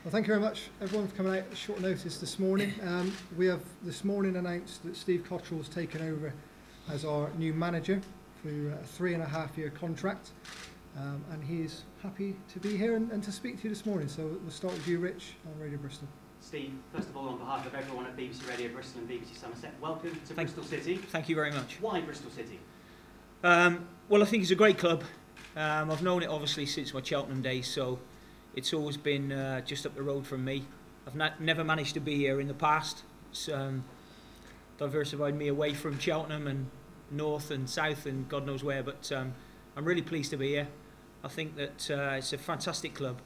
Well, thank you very much, everyone, for coming out at short notice this morning. We have this morning announced that Steve Cotterill has taken over as our new manager for a 3.5-year contract, and he is happy to be here and to speak to you this morning. So we'll start with you, Rich, on Radio Bristol. Steve, first of all, on behalf of everyone at BBC Radio Bristol and BBC Somerset, welcome to Bristol City. Thank you very much. Why Bristol City? Well, I think it's a great club. I've known it obviously since my Cheltenham days, so it's always been just up the road from me. I've never managed to be here in the past. It's diversified me away from Cheltenham and north and south and God knows where, but I'm really pleased to be here. I think that it's a fantastic club,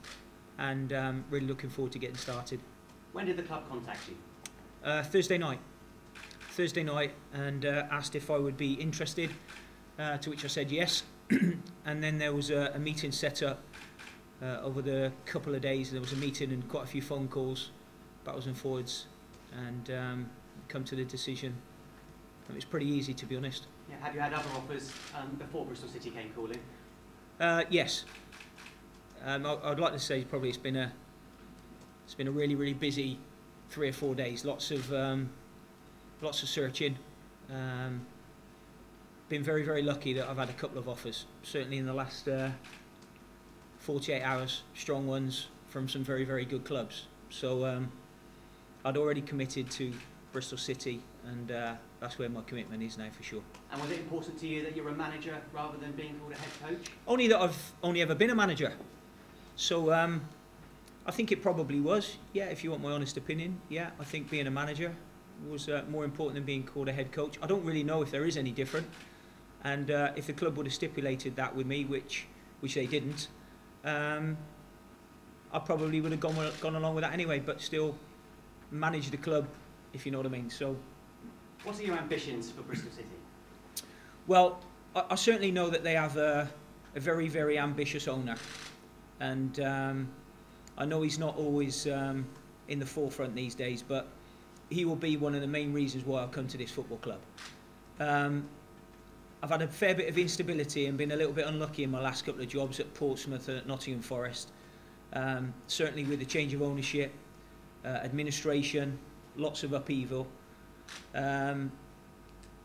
and really looking forward to getting started. When did the club contact you? Thursday night, and asked if I would be interested, to which I said yes. And then there was a meeting set up over the couple of days. There was a meeting and quite a few phone calls, backwards and forwards, and come to the decision. It was pretty easy, to be honest. Yeah, have you had other offers before Bristol City came calling? Yes. I'd like to say probably it's been a really busy 3 or 4 days. Lots of searching. Been very lucky that I've had a couple of offers. Certainly in the last 48 hours, strong ones from some very good clubs. So I'd already committed to Bristol City, and that's where my commitment is now for sure. And was it important to you that you're a manager rather than being called a head coach? Only that I've only ever been a manager. So I think it probably was. Yeah, if you want my honest opinion, yeah, I think being a manager was more important than being called a head coach. I don't really know if there is any different. And if the club would have stipulated that with me, which they didn't, I probably would have gone along with that anyway, but still manage the club, if you know what I mean. So, what are your ambitions for Bristol City? Well, I certainly know that they have a very ambitious owner, and I know he's not always in the forefront these days, but he will be one of the main reasons why I've come to this football club. I've had a fair bit of instability and been a little bit unlucky in my last couple of jobs at Portsmouth and at Nottingham Forest. Certainly with the change of ownership, administration, lots of upheaval. When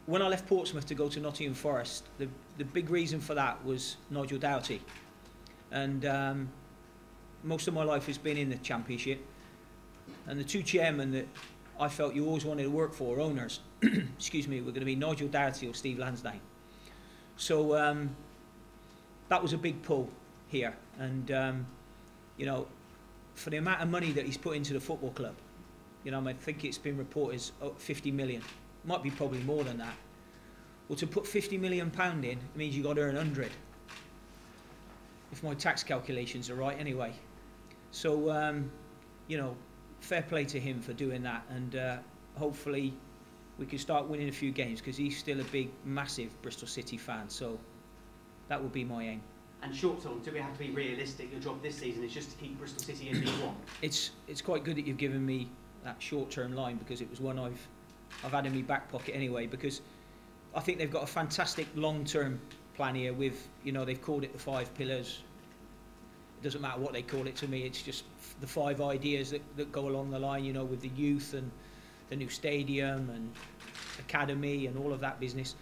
I left Portsmouth to go to Nottingham Forest, the big reason for that was Nigel Doughty. And most of my life has been in the Championship. And the two chairmen that I felt you always wanted to work for, owners, excuse me, were going to be Nigel Doughty or Steve Lansdowne. So that was a big pull here, and you know, for the amount of money that he's put into the football club, you know, I think it's been reported as 50 million, might be probably more than that. Well, to put £50 million in, it means you've got to earn 100, if my tax calculations are right anyway. So you know, fair play to him for doing that, and hopefully we can start winning a few games, because he's still a big, massive Bristol City fan. So that would be my aim. And short term, do we have to be realistic? Your job this season is just to keep Bristol City in League One. It's quite good that you've given me that short-term line, because it was one I've had in my back pocket anyway. Because I think they've got a fantastic long-term plan here. With, you know, they've called it the 5 pillars. It doesn't matter what they call it to me. It's just the 5 ideas that go along the line. You know, with the youth and the new stadium and academy and all of that business.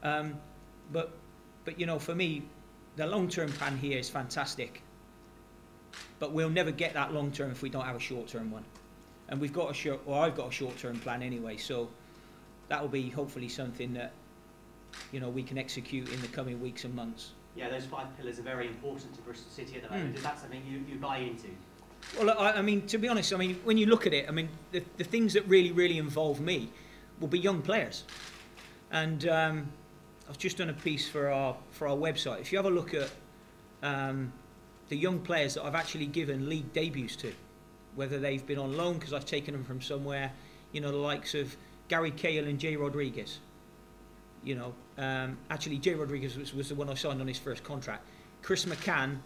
But you know, for me, the long-term plan here is fantastic. But we'll never get that long-term if we don't have a short-term one. And we've got I've got a short-term plan anyway. So that will be hopefully something that, you know, we can execute in the coming weeks and months. Yeah, those 5 pillars are very important to Bristol City at the moment. Is that something you buy into? Well, I mean, to be honest, I mean, when you look at it, I mean, the things that really involve me will be young players. And I've just done a piece for our website. If you have a look at the young players that I've actually given league debuts to, whether they've been on loan because I've taken them from somewhere, you know, the likes of Gary Cahill and Jay Rodriguez. You know, actually Jay Rodriguez was the one I signed on his first contract. Chris McCann,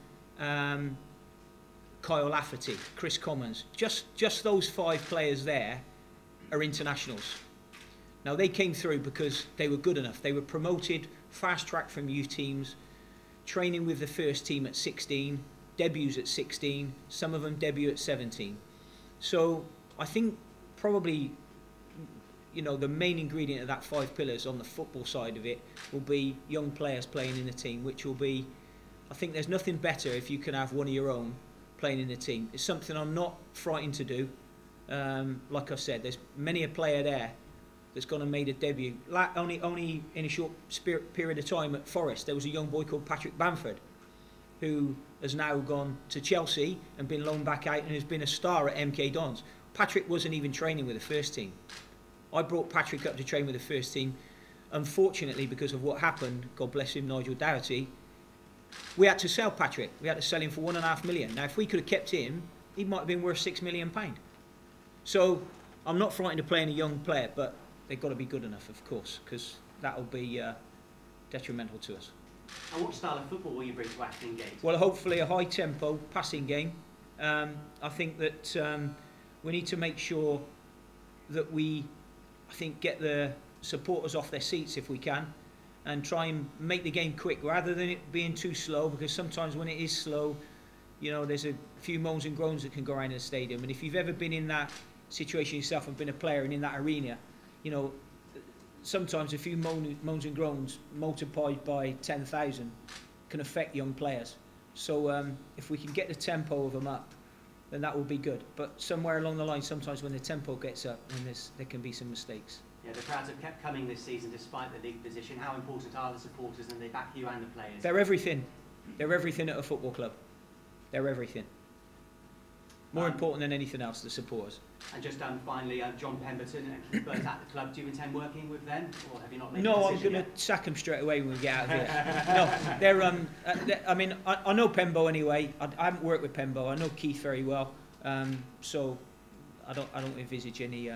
Kyle Lafferty, Chris Commons, just those 5 players there are internationals. Now, they came through because they were good enough. They were promoted, fast track from youth teams, training with the first team at 16, debuts at 16, some of them debut at 17. So I think probably, you know, the main ingredient of that 5 pillars on the football side of it will be young players playing in the team, which will be, I think there's nothing better if you can have one of your own playing in the team. It's something I'm not frightened to do. Like I said, there's many a player there that's gone and made a debut. Only in a short period of time at Forest, there was a young boy called Patrick Bamford, who has now gone to Chelsea and been loaned back out and has been a star at MK Dons. Patrick wasn't even training with the first team. I brought Patrick up to train with the first team. Unfortunately, because of what happened, God bless him, Nigel Dougherty, we had to sell Patrick. We had to sell him for £1.5 million. Now, if we could have kept him, he might have been worth £6 million. So I'm not frightened of playing a young player, but they've got to be good enough, of course, because that will be detrimental to us. And what style of football will you bring to Ashton Gate? Well, hopefully a high-tempo passing game. I think that we need to make sure that we, get the supporters off their seats if we can, and try and make the game quick rather than it being too slow, because sometimes when it is slow, you know, there's a few moans and groans that can go around in the stadium. And if you've ever been in that situation yourself and been a player and in that arena, you know, sometimes a few moans and groans multiplied by 10,000 can affect young players. So if we can get the tempo of them up, then that will be good. But somewhere along the line, sometimes when the tempo gets up, then there can be some mistakes. Yeah, the crowds have kept coming this season despite the league position. How important are the supporters, and they back you and the players? They're everything. They're everything at a football club. They're everything. More important than anything else, the supporters. And just finally, John Pemberton and Keith Burns at the club. Do you intend working with them, or have you not made a No, decision I'm going to sack them straight away when we get out of here. No, they're. I mean, I know Pembo anyway. I haven't worked with Pembo. I know Keith very well. So I don't envisage any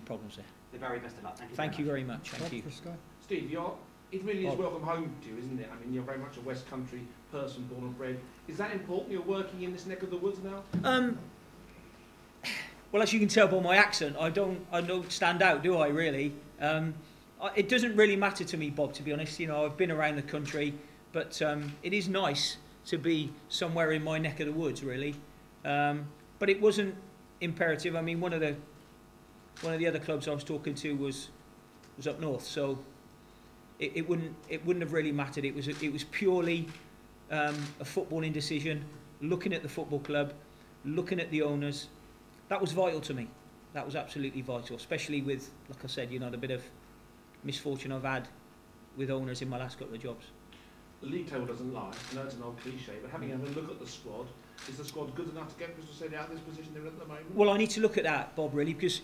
problems there. The very best of luck. Thank you very much. Thank you. Steve, it really is welcome home to you, isn't it? I mean, you're very much a West Country person, born and bred. Is that important? You're working in this neck of the woods now. Well, as you can tell by my accent, I don't stand out, do I? Really? It doesn't really matter to me, Bob. To be honest, you know, I've been around the country, but it is nice to be somewhere in my neck of the woods, really. But it wasn't imperative. I mean, one of the other clubs I was talking to was up north, so it wouldn't have really mattered. It was purely a footballing decision, looking at the football club, looking at the owners. That was vital to me. That was absolutely vital, especially with, like I said, you know, the bit of misfortune I've had with owners in my last couple of jobs. The league table doesn't lie. I know it's an old cliche, but having a look at the squad, is the squad good enough to get Bristol City out of this position they're in at the moment? Well, I need to look at that, Bob, really, because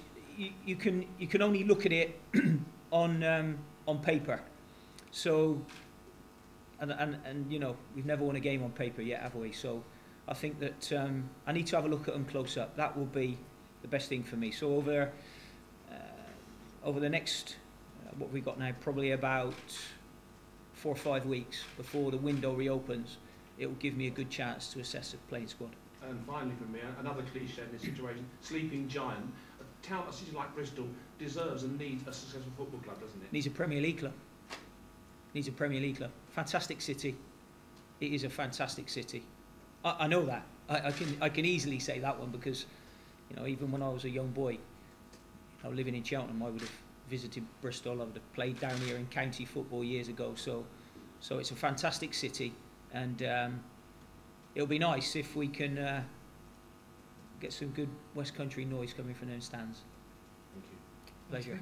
you can only look at it on paper. So, and you know, we've never won a game on paper yet, have we? So I think that I need to have a look at them close up. That will be the best thing for me. So over the next, what have we got now? Probably about 4 or 5 weeks before the window reopens, it will give me a good chance to assess the playing squad. And finally from me, another cliche in this situation, sleeping giant. A city like Bristol deserves and needs a successful football club, doesn't it? Needs a Premier League club. Needs a Premier League club. Fantastic city. It is a fantastic city. I know that. I can easily say that one because, you know, even when I was a young boy, you know, living in Cheltenham, I would have visited Bristol. I would have played down here in county football years ago. So it's a fantastic city, and it'll be nice if we can get some good West Country noise coming from those stands. Thank you. Pleasure.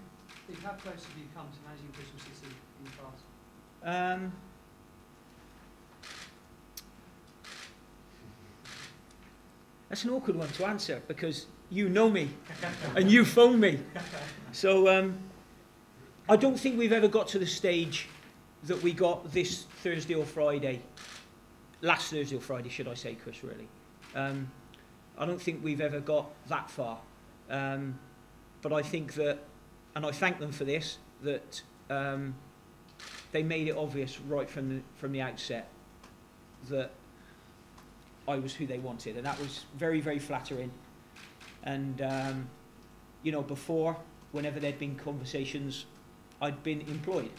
How close have you come to managing Bristol City in the past? That's an awkward one to answer because you know me and you phone me. So I don't think we've ever got to the stage that we got this Thursday or Friday. Last Thursday or Friday, should I say, Chris, really. I don't think we've ever got that far. But I think that, and I thank them for this, that they made it obvious right from the outset that I was who they wanted, and that was very, very flattering. And you know, before, whenever there'd been conversations, I'd been employed.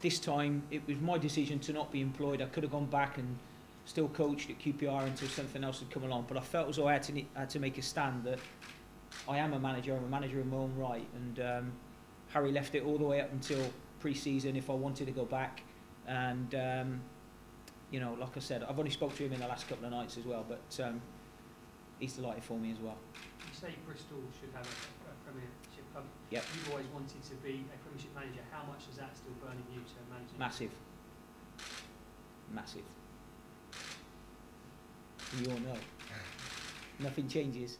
This time, it was my decision to not be employed. I could have gone back and still coached at QPR until something else had come along. But I felt as though I had to make a stand that I am a manager. I'm a manager in my own right. And Harry left it all the way up until pre-season if I wanted to go back. And you know, like I said, I've only spoke to him in the last couple of nights as well. But he's delighted for me as well. You say Bristol should have a Premiership club. Yep. You've always wanted to be a Premiership manager. How much is that still burning you to manage? Massive. Massive. You all know. Nothing changes.